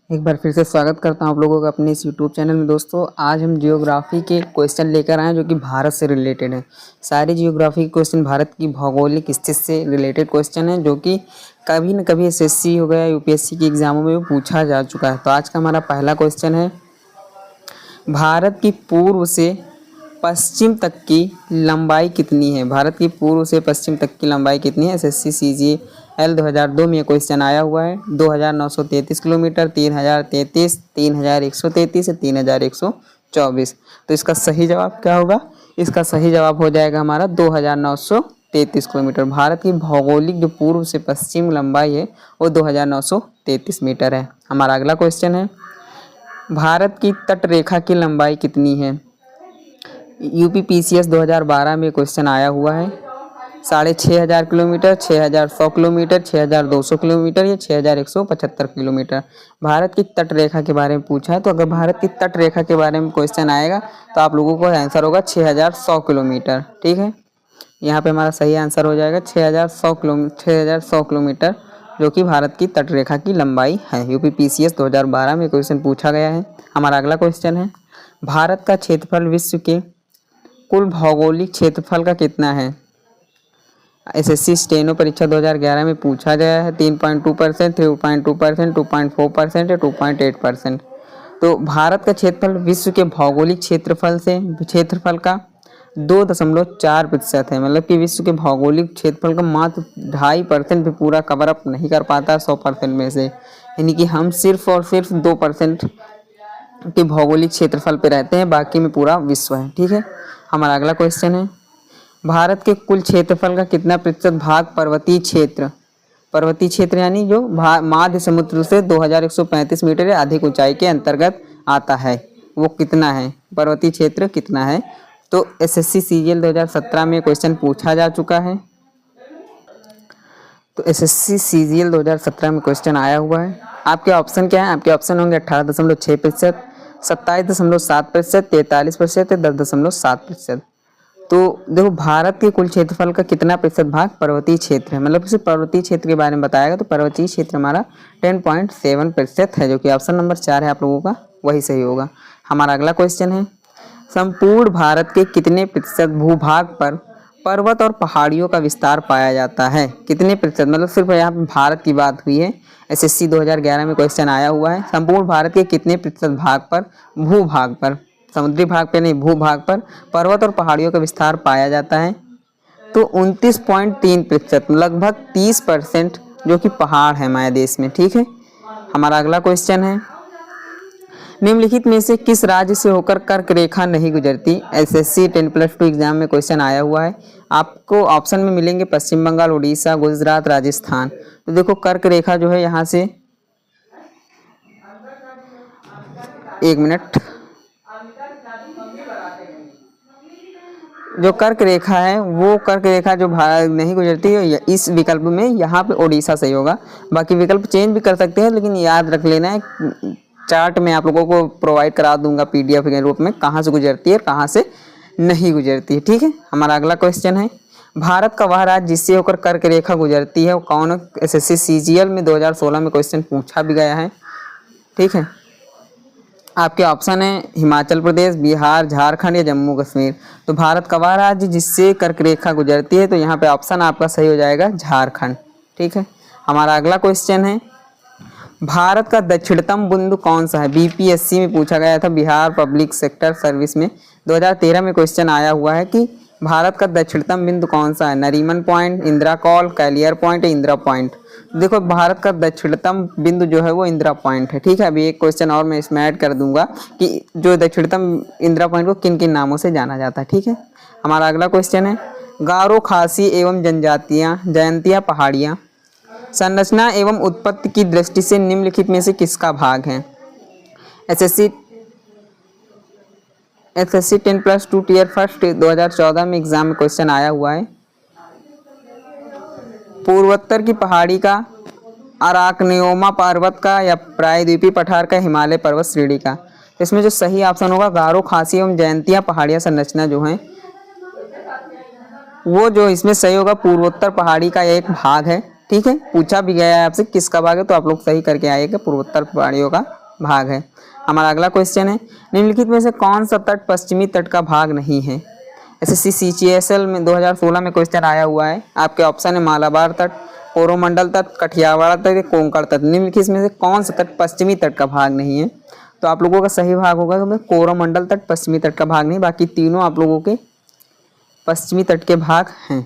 एक बार फिर से स्वागत करता हूँ आप लोगों का अपने इस यूट्यूब चैनल में। दोस्तों आज हम जियोग्राफी के क्वेश्चन लेकर आए हैं जो कि भारत से रिलेटेड है। सारे जियोग्राफी के क्वेश्चन भारत की भौगोलिक स्थिति से रिलेटेड क्वेश्चन है जो कि कभी न कभी एसएससी हो गया यूपीएससी के एग्जामों में भी पूछा जा चुका है। तो आज का हमारा पहला क्वेश्चन है, भारत की पूर्व से पश्चिम तक की लंबाई कितनी है? भारत की पूर्व से पश्चिम तक की लंबाई कितनी है? एसएससी सीजीएल 2002 में ये क्वेश्चन आया हुआ है। 2933 किलोमीटर, 3033, 3133 या 3124। तो इसका सही जवाब क्या होगा? इसका सही जवाब हो जाएगा हमारा 2933 किलोमीटर। भारत की भौगोलिक जो पूर्व से पश्चिम लंबाई है वो 2933 मीटर है। हमारा अगला क्वेश्चन है, भारत की तट रेखा की लंबाई कितनी है? यूपीपीसीएस 2012 में क्वेश्चन आया हुआ है। 6500 किलोमीटर, 6100 किलोमीटर, 6200 किलोमीटर या 6175 किलोमीटर। भारत की तट रेखा के बारे में पूछा है। तो अगर भारत की तट रेखा के बारे में क्वेश्चन आएगा तो आप लोगों को आंसर होगा 6100 किलोमीटर। ठीक है, यहाँ पे हमारा सही आंसर हो जाएगा 6100 किलोमीटर जो कि भारत की तट रेखा की लंबाई है। यूपीपीसीएस 2012 में क्वेश्चन पूछा गया है। हमारा अगला क्वेश्चन है, भारत का क्षेत्रफल विश्व के कुल भौगोलिक क्षेत्रफल का कितना है? एसएससी स्टेनो परीक्षा 2011 में पूछा गया है। 3.2%, 3.2%, 2.4% या 2.8%। तो भारत का क्षेत्रफल विश्व के भौगोलिक क्षेत्रफल का 2.4% है। मतलब कि विश्व के भौगोलिक क्षेत्रफल का मात्र 2.5% भी पूरा कवर अप नहीं कर पाता 100% में से। यानी कि हम सिर्फ और सिर्फ 2% के भौगोलिक क्षेत्रफल पे रहते हैं, बाकी में पूरा विश्व है। ठीक है, हमारा अगला क्वेश्चन है, भारत के कुल क्षेत्रफल का कितना प्रतिशत भाग पर्वतीय क्षेत्र यानी जो माध्य समुद्र से 2135 मीटर या अधिक ऊंचाई के अंतर्गत आता है वो कितना है? पर्वतीय क्षेत्र कितना है? तो एसएससी सीजीएल 2017 में क्वेश्चन पूछा जा चुका है। तो एसएससी सीजीएल 2017 में क्वेश्चन आया हुआ है। आपके ऑप्शन क्या है? आपके ऑप्शन होंगे 18.6%, 27.7%, 43% या 10.7%। तो देखो, भारत के कुल क्षेत्रफल का कितना प्रतिशत भाग पर्वतीय क्षेत्र है? मतलब सिर्फ पर्वतीय क्षेत्र के बारे में बताएगा तो पर्वतीय क्षेत्र हमारा 10.7% है, जो कि ऑप्शन नंबर 4 है आप लोगों का, वही सही होगा। हमारा अगला क्वेश्चन है, संपूर्ण भारत के कितने प्रतिशत भूभाग पर पर्वत और पहाड़ियों का विस्तार पाया जाता है? कितने प्रतिशत? मतलब सिर्फ यहाँ पे भारत की बात हुई है। एसएससी 2011 में क्वेश्चन आया हुआ है, संपूर्ण भारत के कितने प्रतिशत भाग पर, भूभाग पर, समुद्री भाग पे नहीं, भूभाग पर पर्वत और पहाड़ियों का विस्तार पाया जाता है? तो 29.3%, लगभग 30% जो कि पहाड़ है हमारे देश में। ठीक है, हमारा अगला क्वेश्चन है, निम्नलिखित में से किस राज्य से होकर कर्क रेखा नहीं गुजरती? एसएससी 10+2 एग्जाम में क्वेश्चन आया हुआ है। आपको ऑप्शन में मिलेंगे पश्चिम बंगाल, उड़ीसा, गुजरात, राजस्थान। तो देखो, कर्क रेखा जो है यहाँ से, एक मिनट, जो कर्क रेखा है वो कर्क रेखा जो भारत नहीं गुजरती है इस विकल्प में, यहाँ पे उड़ीसा सही होगा। बाकी विकल्प चेंज भी कर सकते हैं, लेकिन याद रख लेना है, चार्ट में आप लोगों को प्रोवाइड करा दूंगा पीडीएफ के रूप में, कहाँ से गुजरती है कहाँ से नहीं गुजरती है। ठीक है, हमारा अगला क्वेश्चन है, भारत का वह राज्य जिससे होकर कर्क रेखा गुजरती है वो कौन? एसएससी सीजीएल में 2016 में क्वेश्चन पूछा भी गया है। ठीक है, आपके ऑप्शन है हिमाचल प्रदेश, बिहार, झारखंड या जम्मू कश्मीर। तो भारत का वह राज्य जिससे कर्क रेखा गुजरती है, तो यहाँ पे ऑप्शन आपका सही हो जाएगा झारखंड। ठीक है, हमारा अगला क्वेश्चन है, भारत का दक्षिणतम बिंदु कौन सा है? बीपीएससी में पूछा गया था, बिहार पब्लिक सेक्टर सर्विस में 2013 में क्वेश्चन आया हुआ है कि भारत का दक्षिणतम बिंदु कौन सा है? नरीमन पॉइंट, इंदिरा कॉल, कैलियर पॉइंट या इंदिरा पॉइंट। देखो, भारत का दक्षिणतम बिंदु जो है वो इंदिरा पॉइंट है। ठीक है, अभी एक क्वेश्चन और मैं इसमें ऐड कर दूंगा कि जो दक्षिणतम इंदिरा पॉइंट को किन किन नामों से जाना जाता है। ठीक है, हमारा अगला क्वेश्चन है, गारो, खासी एवं जयंतिया पहाड़ियाँ संरचना एवं उत्पत्ति की दृष्टि से निम्नलिखित में से किसका भाग है? एसएससी 10+2 टियर फर्स्ट 2014 में एग्जाम में क्वेश्चन आया हुआ है। पूर्वोत्तर की पहाड़ी का, अराकनियोमा पर्वत का या प्रायद्वीपीय पठार का, हिमालय पर्वत श्रेणी का। इसमें जो सही ऑप्शन होगा, गारो, खासी एवं जयंतिया पहाड़ियाँ संरचना जो है वो जो इसमें सही होगा पूर्वोत्तर पहाड़ी का एक भाग है। ठीक है, पूछा भी गया है आपसे किसका भाग है, तो आप लोग सही करके आइएगा, पूर्वोत्तर पहाड़ियों का भाग है। हमारा अगला क्वेश्चन है, निम्नलिखित में से कौन सा तट पश्चिमी तट का भाग नहीं है। एसएससी सीजीएसएल में 2016 में क्वेश्चन आया हुआ है। आपके ऑप्शन है मालाबार तट, कोरोमंडल तट, कठियावाड़ तट, कोंकण तट। निम्नलिखित में से कौन सा तट पश्चिमी तट का भाग नहीं है, तो आप लोगों का सही भाग होगा कोरोमंडल तट पश्चिमी तट का भाग नहीं, बाकी तीनों आप लोगों के पश्चिमी तट के भाग हैं।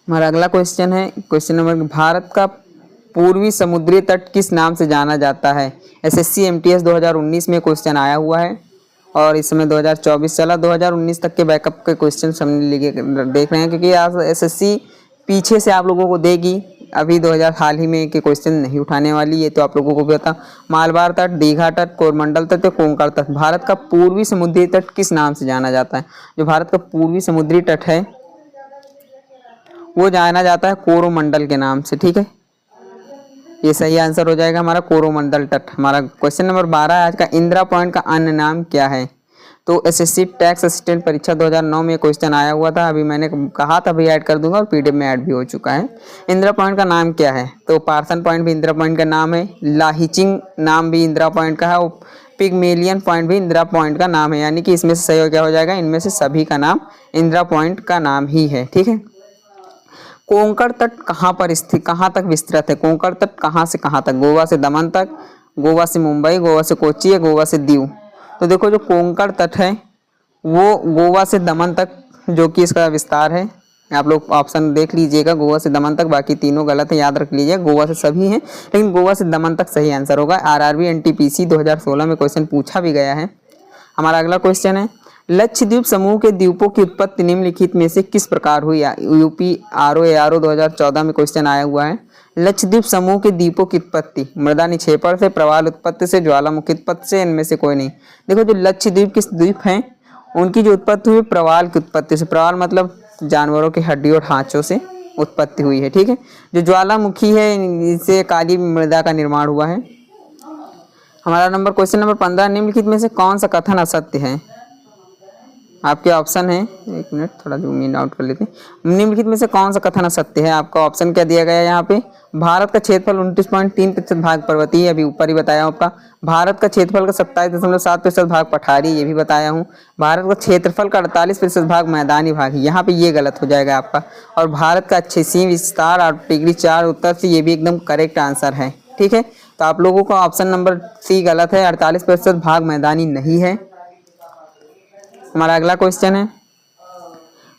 हमारा अगला क्वेश्चन है क्वेश्चन नंबर, भारत का पूर्वी समुद्री तट किस नाम से जाना जाता है। एसएससी एमटीएस 2019 में क्वेश्चन आया हुआ है और इस समय 2024 चला, 2019 तक के बैकअप के क्वेश्चन हमने देख रहे हैं, क्योंकि आज एसएससी पीछे से आप लोगों को देगी, अभी 2000 हाल ही में के क्वेश्चन नहीं उठाने वाली है, तो आप लोगों को भी पता। मालबार तट, दीघा तट, कोरमंडल तट, कोंकण तट। भारत का पूर्वी समुद्री तट किस नाम से जाना जाता है। जो भारत का पूर्वी समुद्री तट है वो जाना जाता है कोरोमंडल के नाम से, ठीक है, ये सही आंसर हो जाएगा हमारा कोरोमंडल तट। हमारा क्वेश्चन नंबर 12 है आज का, इंदिरा पॉइंट का अन्य नाम क्या है। तो एसएससी टैक्स असिस्टेंट परीक्षा 2009 में क्वेश्चन आया हुआ था, अभी मैंने कहा था अभी ऐड कर दूंगा और पीडीएफ में ऐड भी हो चुका है। इंदिरा पॉइंट का नाम क्या है, तो पार्सन पॉइंट भी इंदिरा पॉइंट का नाम है, लाहिचिंग नाम भी इंदिरा पॉइंट का है और पिगमेलियन पॉइंट भी इंदिरा पॉइंट का नाम है, यानी कि इसमें से सही क्या हो जाएगा, इनमें से सभी का नाम इंदिरा पॉइंट का नाम ही है, ठीक है। कोंकण तट कहाँ पर स्थित, कहाँ तक विस्तृत है। कोंकण तट कहाँ से कहाँ तक, गोवा से दमन तक, गोवा से मुंबई, गोवा से कोच्चि या गोवा से दीव। तो देखो जो कोंकण तट है वो गोवा से दमन तक जो कि इसका विस्तार है, आप लोग ऑप्शन देख लीजिएगा, गोवा से दमन तक, बाकी तीनों गलत है, याद रख लीजिए, गोवा से सभी हैं लेकिन गोवा से दमन तक सही आंसर होगा। आरआरबी एनटीपीसी 2016 में क्वेश्चन पूछा भी गया है। हमारा अगला क्वेश्चन है, लक्षद्वीप समूह के द्वीपों की उत्पत्ति निम्नलिखित में से किस प्रकार हुई। यूपी आरओ 2014 में क्वेश्चन आया हुआ है। लक्षद्वीप समूह के द्वीपों की उत्पत्ति मृदा निक्षेपण से, प्रवाल उत्पत्ति से, ज्वालामुखी उत्पत्ति से, इनमें से कोई नहीं। देखो जो लक्षद्वीप के द्वीप हैं उनकी जो उत्पत्ति हुई प्रवाल की उत्पत्ति से, प्रवाल मतलब जानवरों की हड्डी और ढांचों से उत्पत्ति हुई है, ठीक है। जो ज्वालामुखी है इससे काली मृदा का निर्माण हुआ है। हमारा क्वेश्चन नंबर 15, निम्नलिखित में से कौन सा कथन असत्य है। आपके ऑप्शन है, एक मिनट थोड़ा जूम इन आउट कर लेते हैं। निम्नलिखित में से कौन सा कथन असत्य है। आपका ऑप्शन क्या दिया गया है यहाँ पे, भारत का क्षेत्रफल 29.3% भाग पर्वतीय, अभी ऊपर ही बताया हूँ आपका। भारत का क्षेत्रफल का 27.7% भाग पठारी, ये भी बताया हूँ। भारत का क्षेत्रफल का 48% भाग मैदानी भाग है, यहाँ पे ये गलत हो जाएगा आपका। और भारत का सीम विस्तार 8 डिग्री 4 उत्तर से, ये भी एकदम करेक्ट आंसर है, ठीक है। तो आप लोगों का ऑप्शन नंबर सी गलत है, 48% भाग मैदानी नहीं है। हमारा अगला क्वेश्चन है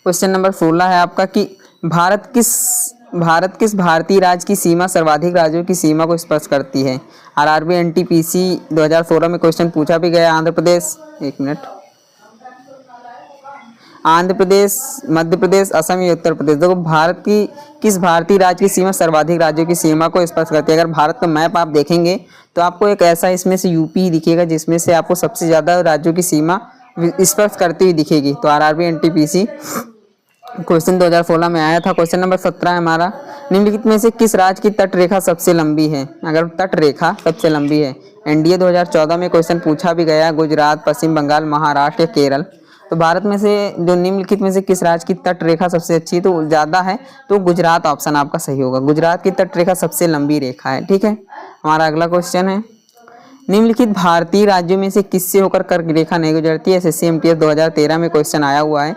क्वेश्चन नंबर 16 है आपका कि भारत किस भारतीय राज्य की सीमा सर्वाधिक राज्यों की सीमा को स्पर्श करती है। आरआरबी एनटीपीसी 2016 में क्वेश्चन पूछा भी गया। आंध्र प्रदेश, एक मिनट, आंध्र प्रदेश, मध्य प्रदेश, असम या उत्तर प्रदेश। देखो भारत की किस भारतीय राज्य की सीमा सर्वाधिक राज्यों की सीमा को स्पर्श करती है। अगर भारत का मैप आप देखेंगे तो आपको एक ऐसा इसमें से यूपी दिखेगा जिसमें से आपको सबसे ज़्यादा राज्यों की सीमा स्पर्श करती हुई दिखेगी। तो आरआरबी एनटीपीसी क्वेश्चन 2016 में आया था। क्वेश्चन नंबर 17 है हमारा, निम्नलिखित में से किस राज्य की तट रेखा सबसे लंबी है। अगर तट रेखा सबसे लंबी है, एनडीए 2014 में क्वेश्चन पूछा भी गया, गुजरात, पश्चिम बंगाल, महाराष्ट्र या केरल। तो भारत में से जो निम्नलिखित में से किस राज्य की तट रेखा सबसे अच्छी है, तो ज़्यादा है, तो गुजरात ऑप्शन आपका सही होगा। गुजरात की तट रेखा सबसे लंबी रेखा है, ठीक है। हमारा अगला क्वेश्चन है, निम्नलिखित भारतीय राज्यों में से किससे होकर कर्क रेखा नहीं गुजरती है। एसएससी एमटीएस 2013 में क्वेश्चन आया हुआ है।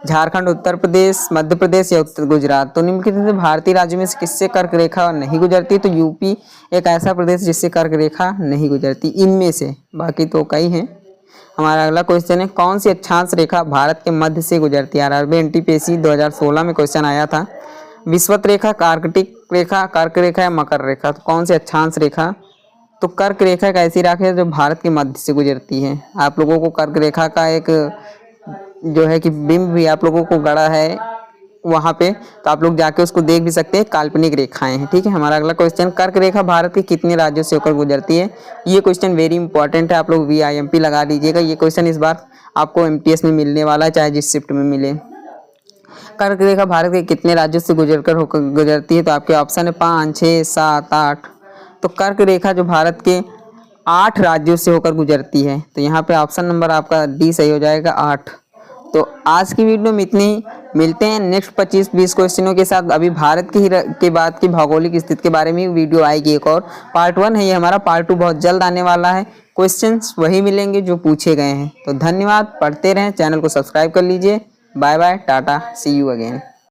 झारखंड, उत्तर प्रदेश, मध्य प्रदेश या उत्तर गुजरात। तो निम्नलिखित में से भारतीय राज्यों में से किससे कर्क रेखा नहीं गुजरती, तो यूपी एक ऐसा प्रदेश जिससे कर्क रेखा नहीं गुजरती, इनमें से, बाकी तो कई हैं। हमारा अगला क्वेश्चन है, कौन सी अक्षांश रेखा भारत के मध्य से गुजरती है। आरआरबी एनटीपीसी 2016 में क्वेश्चन आया था। विषुवत रेखा, आर्कटिक रेखा, कर्क रेखा या मकर रेखा। तो कौन सी अक्षांश रेखा, तो कर्क रेखा एक ऐसी रेखा है जो भारत के मध्य से गुजरती है। आप लोगों को कर्क रेखा का एक जो है कि बिंब भी आप लोगों को गड़ा है वहाँ पे, तो आप लोग जाके उसको देख भी सकते हैं, काल्पनिक रेखाएं हैं, ठीक है। हमारा अगला क्वेश्चन, कर्क रेखा भारत के कितने राज्यों से होकर गुजरती है। ये क्वेश्चन वेरी इंपॉर्टेंट है, आप लोग VIMP लगा लीजिएगा। ये क्वेश्चन इस बार आपको MTS में मिलने वाला है, चाहे जिस शिफ्ट में मिले। कर्क रेखा भारत के कितने राज्यों से गुजरती है, तो आपके ऑप्शन है 5, 6, 7, 8। तो कर्क रेखा जो भारत के 8 राज्यों से होकर गुजरती है, तो यहाँ पे ऑप्शन नंबर आपका डी सही हो जाएगा, 8। तो आज की वीडियो में इतनी ही। मिलते हैं नेक्स्ट 25-20 क्वेश्चनों के साथ। अभी भारत के बाद की भौगोलिक स्थिति के बारे में वीडियो आएगी एक और। पार्ट 1 है ये हमारा, पार्ट 2 बहुत जल्द आने वाला है। क्वेश्चंस वही मिलेंगे जो पूछे गए हैं। तो धन्यवाद, पढ़ते रहें, चैनल को सब्सक्राइब कर लीजिए। Bye bye, tata, see you again.